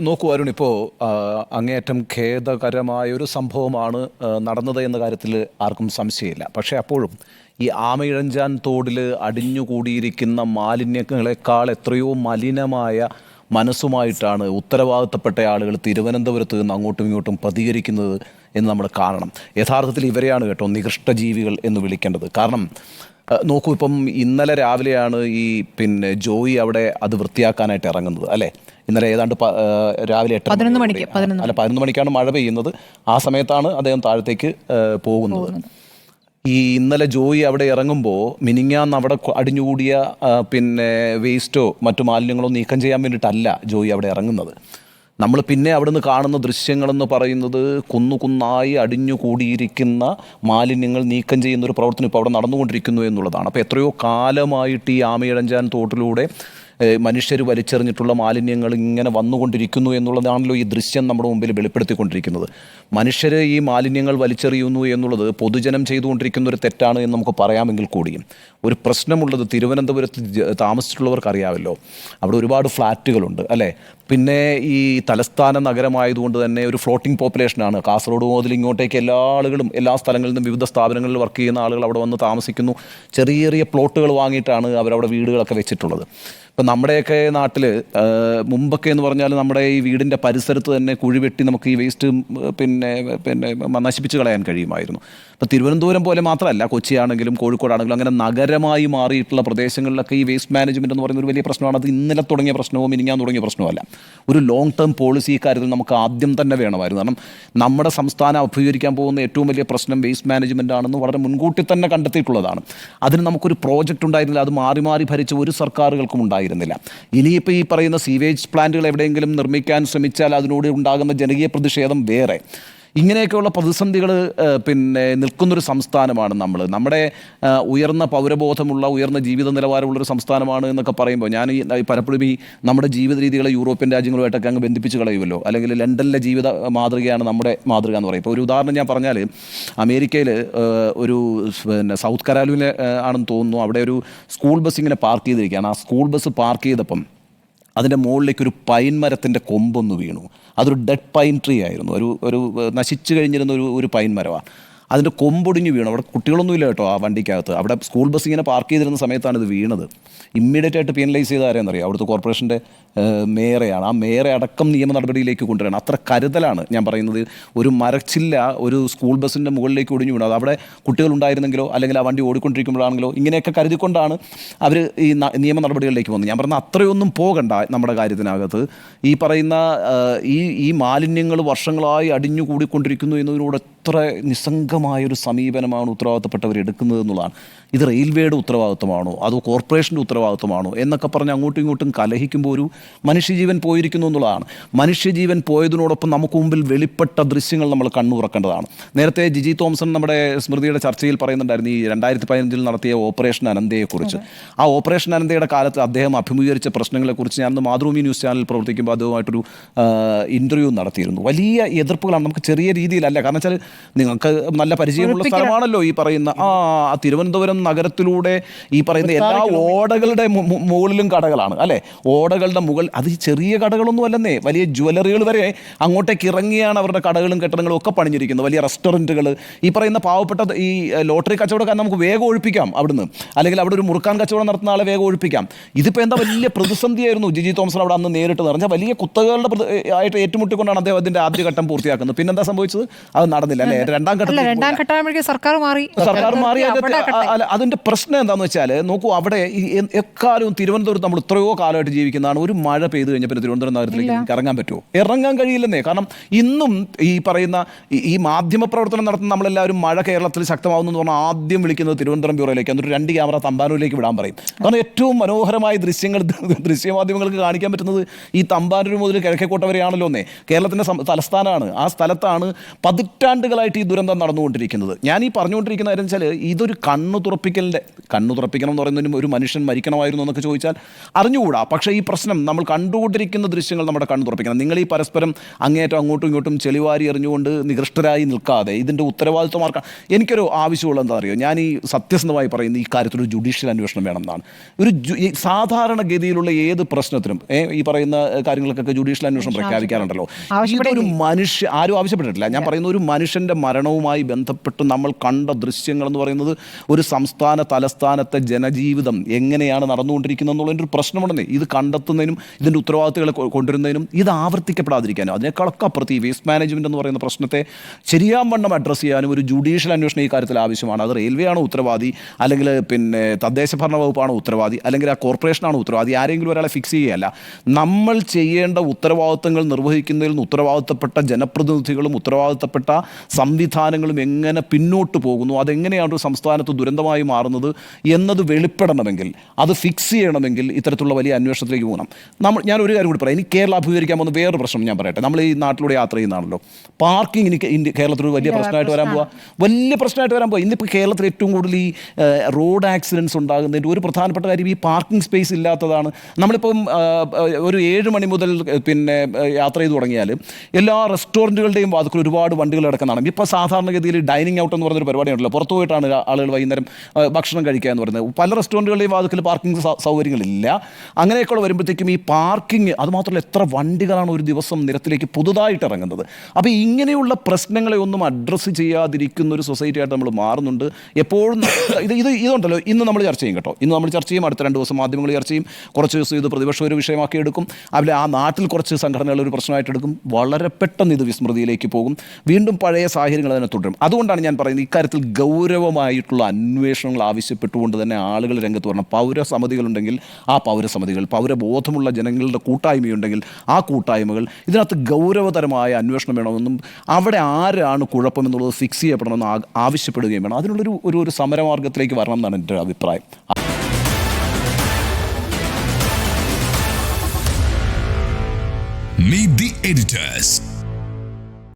നോക്കൂ അരുൺ, ഇപ്പോൾ അങ്ങേയറ്റം ഖേദകരമായൊരു സംഭവമാണ് നടന്നത് എന്ന കാര്യത്തിൽ ആർക്കും സംശയമില്ല. പക്ഷേ അപ്പോഴും ഈ ആമയിഴഞ്ചാൻ തോടിൽ അടിഞ്ഞുകൂടിയിരിക്കുന്ന മാലിന്യങ്ങളെക്കാൾ എത്രയോ മലിനമായ മനസ്സുമായിട്ടാണ് ഉത്തരവാദിത്തപ്പെട്ട ആളുകൾ തിരുവനന്തപുരത്ത് നിന്ന് അങ്ങോട്ടും ഇങ്ങോട്ടും പ്രതികരിക്കുന്നത് എന്ന് നമ്മൾ കാണണം. യഥാർത്ഥത്തിൽ ഇവരെയാണ് കേട്ടോ നികൃഷ്ടജീവികൾ എന്ന് വിളിക്കേണ്ടത്. കാരണം നോക്കൂ, ഇപ്പം ഇന്നലെ രാവിലെയാണ് ജോയി അവിടെ അത് വൃത്തിയാക്കാനായിട്ട് ഇറങ്ങുന്നത് അല്ലേ. ഇന്നലെ ഏതാണ്ട് രാവിലെ 11 മണിക്ക് 11 മണിക്കാണ് മഴ പെയ്യുന്നത്. ആ സമയത്താണ് അദ്ദേഹം താഴത്തേക്ക് പോകുന്നത്. ഇന്നലെ ജോയി അവിടെ ഇറങ്ങുമ്പോൾ മിനിങ്ങാന്ന് അവിടെ അടിഞ്ഞുകൂടിയ വേസ്റ്റോ മറ്റു മാലിന്യങ്ങളോ നീക്കം ചെയ്യാൻ വേണ്ടിയിട്ടല്ല ജോയി അവിടെ ഇറങ്ങുന്നത്. നമ്മൾ പിന്നെ അവിടുന്ന് കാണുന്ന ദൃശ്യങ്ങളെന്ന് പറയുന്നത് കുന്നായി അടിഞ്ഞുകൂടിയിരിക്കുന്ന മാലിന്യങ്ങൾ നീക്കം ചെയ്യുന്നൊരു പ്രവർത്തനം ഇപ്പോൾ അവിടെ നടന്നുകൊണ്ടിരിക്കുന്നു എന്നുള്ളതാണ്. അപ്പോൾ എത്രയോ കാലമായിട്ട് ഈ ആമയിഴഞ്ചാൻ തോട്ടിലൂടെ മനുഷ്യർ വലിച്ചെറിഞ്ഞിട്ടുള്ള മാലിന്യങ്ങൾ ഇങ്ങനെ വന്നുകൊണ്ടിരിക്കുന്നു എന്നുള്ളതാണല്ലോ ഈ ദൃശ്യം നമ്മുടെ മുമ്പിൽ വെളിപ്പെടുത്തിക്കൊണ്ടിരിക്കുന്നത്. മനുഷ്യർ ഈ മാലിന്യങ്ങൾ വലിച്ചെറിയുന്നു എന്നുള്ളത് പൊതുജനം ചെയ്തുകൊണ്ടിരിക്കുന്ന ഒരു തെറ്റാണ് എന്ന് നമുക്ക് പറയാമെങ്കിൽ കൂടിയും ഒരു പ്രശ്നമുള്ളത് തിരുവനന്തപുരത്ത് താമസിച്ചിട്ടുള്ളവർക്ക് അറിയാമല്ലോ. അവിടെ ഒരുപാട് ഫ്ലാറ്റുകളുണ്ട് അല്ലേ. പിന്നെ ഈ തലസ്ഥാന നഗരമായതുകൊണ്ട് തന്നെ ഒരു ഫ്ലോട്ടിംഗ് പോപ്പുലേഷനാണ്. കാസർഗോഡ് മുതൽ ഇങ്ങോട്ടേക്ക് എല്ലാ ആളുകളും എല്ലാ സ്ഥലങ്ങളിൽ നിന്നും വിവിധ സ്ഥാപനങ്ങളിൽ വർക്ക് ചെയ്യുന്ന ആളുകൾ അവിടെ വന്ന് താമസിക്കുന്നു. ചെറിയ ചെറിയ പ്ലോട്ടുകൾ വാങ്ങിയിട്ടാണ് അവരവിടെ വീടുകളൊക്കെ വെച്ചിട്ടുള്ളത്. ഇപ്പം നമ്മുടെയൊക്കെ നാട്ടിൽ മുമ്പൊക്കെ എന്ന് പറഞ്ഞാൽ നമ്മുടെ ഈ വീടിൻ്റെ പരിസരത്ത് തന്നെ കുഴി വെട്ടി നമുക്ക് ഈ വേസ്റ്റ് നശിപ്പിച്ച് കളയാൻ കഴിയുമായിരുന്നു. ഇപ്പോൾ തിരുവനന്തപുരം പോലെ മാത്രമല്ല, കൊച്ചിയാണെങ്കിലും കോഴിക്കോടാണെങ്കിലും അങ്ങനെ നഗരമായി മാറിയിട്ടുള്ള പ്രദേശങ്ങളിലൊക്കെ ഈ വേസ്റ്റ് മാനേജ്മെൻറ്റ് എന്ന് പറയുന്ന ഒരു വലിയ പ്രശ്നമാണ്. അത് ഇന്നലെ തുടങ്ങിയ പ്രശ്നമോ മിനിഞ്ഞാൻ തുടങ്ങിയ പ്രശ്നമല്ല. ഒരു ലോങ് ടേം പോളിസി ഇക്കാര്യത്തിൽ നമുക്ക് ആദ്യം തന്നെ വേണമായിരുന്നു. കാരണം നമ്മുടെ സംസ്ഥാനം അഭിമുഖീകരിക്കാൻ പോകുന്ന ഏറ്റവും വലിയ പ്രശ്നം വേസ്റ്റ് മാനേജ്മെൻ്റ് ആണെന്ന് വളരെ മുൻകൂട്ടി തന്നെ കണ്ടെത്തിയിട്ടുള്ളതാണ്. അതിന് നമുക്കൊരു പ്രോജക്റ്റ് ഉണ്ടായിരുന്നില്ല. അത് മാറി മാറി ഭരിച്ച ഒരു സർക്കാരുകൾക്കും ഉണ്ടായിരുന്നില്ല. ഇനിയിപ്പോൾ ഈ പറയുന്ന സീവേജ് പ്ലാന്റുകൾ എവിടെയെങ്കിലും നിർമ്മിക്കാൻ ശ്രമിച്ചാൽ അതിനോട് ഉണ്ടാകുന്ന ജനകീയ പ്രതിഷേധം വേറെ. ഇങ്ങനെയൊക്കെയുള്ള പ്രതിസന്ധികൾ നിൽക്കുന്നൊരു സംസ്ഥാനമാണ് നമ്മുടെ ഉയർന്ന പൗരബോധമുള്ള ഉയർന്ന ജീവിത നിലവാരമുള്ളൊരു സംസ്ഥാനമാണ് എന്നൊക്കെ പറയുമ്പോൾ ഞാൻ പലപ്പോഴും നമ്മുടെ ജീവിത രീതികളെ യൂറോപ്യൻ രാജ്യങ്ങളുമായിട്ടൊക്കെ അങ്ങ് ബന്ധിപ്പിച്ച് കളയുമല്ലോ. അല്ലെങ്കിൽ ലണ്ടനിലെ ജീവിത മാതൃകയാണ് നമ്മുടെ മാതൃക എന്ന് പറയും. ഇപ്പോൾ ഒരു ഉദാഹരണം ഞാൻ പറഞ്ഞാൽ, അമേരിക്കയിൽ ഒരു സൗത്ത് കരോലിന ആണെന്ന് തോന്നുന്നു, അവിടെ ഒരു സ്കൂൾ ബസ് ഇങ്ങനെ പാർക്ക് ചെയ്തിരിക്കുകയാണ്. ആ സ്കൂൾ ബസ് പാർക്ക് ചെയ്തപ്പം അതിൻ്റെ മുകളിലേക്ക് ഒരു പൈൻ മരത്തിൻ്റെ കൊമ്പൊന്ന് വീണു. അതൊരു ഡെഡ് പൈൻ ട്രീ ആയിരുന്നു. ഒരു നശിച്ചു കഴിഞ്ഞിരുന്ന ഒരു പൈൻ മരമാണ്. അതിൻ്റെ കൊമ്പൊടിഞ്ഞ് വീണു. അവിടെ കുട്ടികളൊന്നുമില്ല കേട്ടോ ആ വണ്ടിക്കകത്ത്. അവിടെ സ്കൂൾ ബസ് ഇങ്ങനെ പാർക്ക് ചെയ്തിരുന്ന സമയത്താണ് ഇത് വീണത്. ഇമ്മീഡിയറ്റ് ആയിട്ട് പീനലൈസ് ചെയ്ത ആരെയെന്നറിയാം? അവിടുത്തെ കോർപ്പറേഷൻ്റെ മേയറെയാണ്. ആ മേയറെ അടക്കം നിയമ നടപടിയിലേക്ക് കൊണ്ടുവരണം. അത്ര കരുതലാണ് ഞാൻ പറയുന്നത്. ഒരു മരച്ചില്ല ഒരു സ്കൂൾ ബസ്സിൻ്റെ മുകളിലേക്ക് ഒടിഞ്ഞു വീണു. അത് അവിടെ കുട്ടികളുണ്ടായിരുന്നെങ്കിലോ അല്ലെങ്കിൽ ആ വണ്ടി ഓടിക്കൊണ്ടിരിക്കുമ്പോഴാണെങ്കിലോ ഇങ്ങനെയൊക്കെ കരുതിക്കൊണ്ടാണ് അവർ ഈ നിയമ നടപടികളിലേക്ക് പോകുന്നത്. ഞാൻ പറഞ്ഞത് അത്രയൊന്നും പോകണ്ട നമ്മുടെ കാര്യത്തിനകത്ത്. ഈ പറയുന്ന ഈ മാലിന്യങ്ങൾ വർഷങ്ങളായി അടിഞ്ഞു കൂടിക്കൊണ്ടിരിക്കുന്നു എന്നതിനോട് എത്ര നിസ്സംഗമായൊരു സമീപനമാണ് ഉത്തരവാദിത്തപ്പെട്ടവർ എടുക്കുന്നത് എന്നുള്ളതാണ്. ഇത് റെയിൽവേയുടെ ഉത്തരവാദിത്തമാണോ അതോ കോർപ്പറേഷൻ്റെ ഉത്തരവാദിത്തമാണോ എന്നൊക്കെ പറഞ്ഞ് അങ്ങോട്ടും ഇങ്ങോട്ടും കലഹിക്കുമ്പോൾ ഒരു മനുഷ്യജീവൻ പോയിരിക്കുന്നു എന്നുള്ളതാണ്. മനുഷ്യജീവൻ പോയതിനോടൊപ്പം നമുക്ക് മുമ്പിൽ വെളിപ്പെട്ട ദൃശ്യങ്ങൾ നമ്മൾ കണ്ണുറക്കേണ്ടതാണ്. നേരത്തെ ജിജി തോംസൺ നമ്മുടെ സ്മൃതിയുടെ ചർച്ചയിൽ പറയുന്നുണ്ടായിരുന്നു ഈ 2015 നടത്തിയ ഓപ്പറേഷൻ അനന്തയെക്കുറിച്ച്. ആ ഓപ്പറേഷൻ അനന്തയുടെ കാലത്ത് അദ്ദേഹം അഭിമുഖീകരിച്ച പ്രശ്നങ്ങളെക്കുറിച്ച് ഞാൻ മാതൃഭൂമി ന്യൂസ് ചാനൽ പ്രവർത്തിക്കുമ്പോൾ അദ്ദേഹമായിട്ടൊരു ഇൻ്റർവ്യൂ നടത്തിയിരുന്നു. വലിയ എതിർപ്പുകളാണ്. നമുക്ക് ചെറിയ രീതിയിലല്ല. കാരണം വെച്ചാൽ നിങ്ങൾക്ക് നല്ല പരിചയമുള്ള സ്ഥലമാണല്ലോ ഈ പറയുന്ന തിരുവനന്തപുരം നഗരത്തിലൂടെ ഈ പറയുന്ന എല്ലാ ഓടകളുടെ മുകളിലും കടകളാണ് അല്ലേ. ഓടകളുടെ മുകൾ അത് ചെറിയ കടകളൊന്നും അല്ലെന്നേ, വലിയ ജ്വല്ലറികൾ വരെ അങ്ങോട്ടേക്ക് ഇറങ്ങിയാണ് അവരുടെ കടകളും കെട്ടിടങ്ങളും ഒക്കെ പണിഞ്ഞിരിക്കുന്നത്. വലിയ റെസ്റ്റോറൻറ്റുകൾ, ഈ പറയുന്ന പാവപ്പെട്ട ഈ ലോട്ടറി കച്ചവടക്കാരൻ നമുക്ക് വേഗം ഒഴിപ്പിക്കാം അവിടുന്ന്, അല്ലെങ്കിൽ അവിടെ ഒരു മുറുക്കാൻ കച്ചവടം നടത്തുന്ന ആളെ വേഗം ഒഴിപ്പിക്കാം. ഇതിപ്പോൾ എന്താ വലിയ പ്രതിസന്ധിയായിരുന്നു ജിജി തോംസൺ അവിടെ അന്ന് നേരിട്ട് നിറഞ്ഞ വലിയ കുത്തകകളുടെ ആയിട്ട് ഏറ്റുമുട്ടിക്കൊണ്ടാണ് അദ്ദേഹം അതിൻ്റെ ആദ്യഘട്ടം പൂർത്തിയാക്കുന്നത്. പിന്നെന്താ സംഭവിച്ചത്? അത് നടന്നില്ല അല്ലേ. രണ്ടാം ഘട്ടം സർക്കാർ മാറി. അതിൻ്റെ പ്രശ്നം എന്താണെന്ന് വെച്ചാൽ നോക്കൂ, അവിടെ എക്കാലവും തിരുവനന്തപുരത്ത് നമ്മൾ എത്രയോ കാലമായിട്ട് ജീവിക്കുന്നതാണ്. ഒരു മഴ പെയ്ത് കഴിഞ്ഞപ്പോൾ തിരുവനന്തപുരം നഗരത്തിലേക്ക് നമുക്ക് ഇറങ്ങാൻ പറ്റുമോ? ഇറങ്ങാൻ കഴിയില്ലെന്നേ. കാരണം ഇന്നും ഈ പറയുന്ന ഈ മാധ്യമ പ്രവർത്തനം നടത്തുന്ന നമ്മളെല്ലാവരും മഴ കേരളത്തിൽ ശക്തമാവുന്നു എന്ന് പറഞ്ഞാൽ ആദ്യം വിളിക്കുന്നത് തിരുവനന്തപുരം ബ്യൂറോയിലേക്ക്. എന്നിട്ട് 2 ക്യാമറ തമ്പാനൂരിലേക്ക് വിടാൻ പറയും. കാരണം ഏറ്റവും മനോഹരമായ ദൃശ്യങ്ങൾ ദൃശ്യമാധ്യമങ്ങൾക്ക് കാണിക്കാൻ പറ്റുന്നത് ഈ തമ്പാനൂർ മുതൽ കിഴക്കേക്കോട്ട വരെയാണല്ലോ എന്നേ. കേരളത്തിൻ്റെ തലസ്ഥാനമാണ്. ആ സ്ഥലത്താണ് പതിറ്റാണ്ടുകളായിട്ട് ഈ ദുരന്തം നടന്നുകൊണ്ടിരിക്കുന്നത്. ഞാൻ ഈ പറഞ്ഞുകൊണ്ടിരിക്കുന്ന കാര്യം വെച്ചാൽ ഇതൊരു കണ്ണു തുറപ്പിക്കണം എന്ന് പറയുന്നതിനും ഒരു മനുഷ്യൻ മരിക്കണമായിരുന്നു എന്നൊക്കെ ചോദിച്ചാൽ അറിഞ്ഞുകൂടാ. പക്ഷേ ഈ പ്രശ്നം നമ്മൾ കണ്ടുകൊണ്ടിരിക്കുന്ന ദൃശ്യങ്ങൾ നമ്മുടെ കണ്ണു തുറപ്പിക്കണം. നിങ്ങൾ ഈ പരസ്പരം അങ്ങേറ്റം അങ്ങോട്ടും ഇങ്ങോട്ടും ചെളിവാരി എറിഞ്ഞുകൊണ്ട് നികൃഷ്ടരായി നിൽക്കാതെ ഇതിൻ്റെ ഉത്തരവാദിത്വമാർക്കാം. എനിക്കൊരു ആവശ്യമുള്ള എന്താ അറിയോ, ഞാൻ ഈ സത്യസന്ധമായി പറയുന്ന ഈ കാര്യത്തിൽ ഒരു ജുഡീഷ്യൽ അന്വേഷണം വേണമെന്നാണ്. ഈ സാധാരണഗതിയിലുള്ള ഏത് പ്രശ്നത്തിനും ഈ പറയുന്ന കാര്യങ്ങൾക്കൊക്കെ ജുഡീഷ്യൽ അന്വേഷണം പ്രഖ്യാപിക്കാറുണ്ടല്ലോ. ഇതൊരു ആരും ആവശ്യപ്പെട്ടിട്ടില്ല. ഞാൻ പറയുന്ന ഒരു മനുഷ്യൻ്റെ മരണവുമായി ബന്ധപ്പെട്ട് നമ്മൾ കണ്ട ദൃശ്യങ്ങൾ എന്ന് പറയുന്നത് ഒരു സംസ്ഥാന തലസ്ഥാനത്തെ ജനജീവിതം എങ്ങനെയാണ് നടന്നുകൊണ്ടിരിക്കുന്നത് എന്നുള്ളതിൻ്റെ ഒരു പ്രശ്നമുണ്ടെന്നേ. ഇത് കണ്ടെത്തുന്നതിനും ഇതിൻ്റെ ഉത്തരവാദിത്തങ്ങളെ കൊണ്ടുവരുന്നതിനും ഇത് ആവർത്തിക്കപ്പെടാതിരിക്കാനും അതിനേക്കാളൊക്കെ അപ്പുറത്ത് ഈ വേസ്റ്റ് മാനേജ്മെൻറ്റ് എന്ന് പറയുന്ന പ്രശ്നത്തെ ശരിയാവണ്ണം അഡ്രസ്സ് ചെയ്യാനും ഒരു ജുഡീഷ്യൽ അന്വേഷണം ഈ കാര്യത്തിൽ ആവശ്യമാണ്. അത് റെയിൽവേ ആണോ ഉത്തരവാദി, അല്ലെങ്കിൽ പിന്നെ തദ്ദേശ ഭരണ വകുപ്പാണോ ഉത്തരവാദി, അല്ലെങ്കിൽ ആ കോർപ്പറേഷനാണോ ഉത്തരവാദി, ആരെങ്കിലും ഒരാളെ ഫിക്സ് ചെയ്യുകയല്ല. നമ്മൾ ചെയ്യേണ്ട ഉത്തരവാദിത്തങ്ങൾ നിർവഹിക്കുന്നതിൽ നിന്ന് ഉത്തരവാദിത്തപ്പെട്ട ജനപ്രതിനിധികളും ഉത്തരവാദിത്തപ്പെട്ട സംവിധാനങ്ങളും എങ്ങനെ പിന്നോട്ട് പോകുന്നു, അതെങ്ങനെയാണ് ഒരു സംസ്ഥാനത്ത് ദുരന്തമായി മാറുന്നത് എന്നത് വെളിപ്പെടണമെങ്കിൽ, അത് ഫിക്സ് ചെയ്യണമെങ്കിൽ ഇത്തരത്തിലുള്ള വലിയ അന്വേഷണത്തിലേക്ക് പോകണം. ഞാൻ ഒരു കാര്യം കൂടി പറയാം. ഇനി കേരളം അഭിമുഖീകരിക്കാൻ പോകുന്ന വേറൊരു പ്രശ്നം ഞാൻ പറയട്ടെ. നമ്മൾ ഈ നാട്ടിലൂടെ യാത്ര ചെയ്യുന്നതാണല്ലോ, പാർക്കിംഗ് കേരളത്തിൽ വലിയ പ്രശ്നമായിട്ട് വരാൻ പോവുക. ഇന്നിപ്പോൾ കേരളത്തിൽ ഏറ്റവും കൂടുതൽ ഈ റോഡ് ആക്സിഡൻറ്റ്സ് ഉണ്ടാകുന്നതിൻ്റെ ഒരു പ്രധാനപ്പെട്ട കാര്യം ഈ പാർക്കിംഗ് സ്പേസ് ഇല്ലാത്തതാണ്. നമ്മളിപ്പം ഒരു 7 മണി മുതൽ പിന്നെ യാത്ര ചെയ്ത് തുടങ്ങിയാൽ എല്ലാ റെസ്റ്റോറൻറ്റുകളുടെയും വാതിക്കൽ ഒരുപാട് വണ്ടികൾ കിടക്കുന്നതാണ്. ഇപ്പോൾ സാധാരണഗതിയിൽ ഡൈനിങ് ഔട്ട് എന്ന് പറയുന്നൊരു പരിപാടിയുണ്ടല്ലോ, പുറത്തു പോയിട്ടാണ് ആളുകൾ വൈകുന്നേരം ഭക്ഷണം കഴിക്കുക എന്ന് പറയുന്നത്. പല റെസ്റ്റോറൻറ്റുകളുടെയും വാതിക്കൽ പാർക്കിംഗ് സൗകര്യങ്ങളില്ല. അങ്ങനെയൊക്കെ വരുമ്പോഴത്തേക്കും ഈ പാർക്കിംഗ്, അതുമാത്രമല്ല എത്ര വണ്ടികളാണ് ഒരു ദിവസം നിരത്തിലേക്ക് പുതുതായിട്ട് ഇറങ്ങുന്നത്. അപ്പോൾ ഇങ്ങനെയുള്ള പ്രശ്നങ്ങളെ ഒന്നും അഡ്രസ്സ് ചെയ്യാതിരിക്കുന്ന ഒരു സൊസൈറ്റി ആയിട്ട് നമ്മൾ മാറുന്നുണ്ട്. എപ്പോഴും ഇതുണ്ടല്ലോ, ഇന്ന് നമ്മൾ ചർച്ച ചെയ്യും കേട്ടോ, ഇന്ന് നമ്മൾ ചർച്ച ചെയ്യും, അടുത്ത 2 ദിവസം മാധ്യമങ്ങൾ ചർച്ച ചെയ്യും, കുറച്ച് ദിവസം ഇത് പ്രതിപക്ഷം ഒരു വിഷയമാക്കി എടുക്കും, അതിൽ ആ നാട്ടിൽ കുറച്ച് സംഘടനകൾ ഒരു പ്രശ്നമായിട്ട് എടുക്കും. വളരെ പെട്ടെന്ന് ഇത് വിസ്മൃതിയിലേക്ക് പോകും, വീണ്ടും പഴയ സാഹചര്യങ്ങൾ തന്നെ തുടരും. അതുകൊണ്ടാണ് ഞാൻ പറയുന്നത് ഇക്കാര്യത്തിൽ ഗൗരവമായിട്ടുള്ള അന്വേഷണങ്ങൾ ആവശ്യപ്പെട്ടുകൊണ്ട് തന്നെ ആളുകൾ രംഗത്ത് വരണം. പൗരസമിതികളുണ്ടെങ്കിൽ ആ പൗരസമിതികൾ, പൗരബോധമുള്ള ജനങ്ങളുടെ കൂട്ടായ്മയുണ്ടെങ്കിൽ ആ കൂട്ടായ്മകൾ, ഇതിനകത്ത് ഗൗരവതരമായ അന്വേഷണം വേണമെന്നും അവിടെ ആരാണ് കുഴപ്പമെന്നുള്ളത് ഫിക്സ് ചെയ്യപ്പെടണമെന്ന് ആവശ്യപ്പെടുകയും വേണം. അതിനുള്ളൊരു ഒരു സമരമാർഗത്തിലേക്ക് വരണം എന്നാണ് എൻ്റെ അഭിപ്രായം. Meet the editors.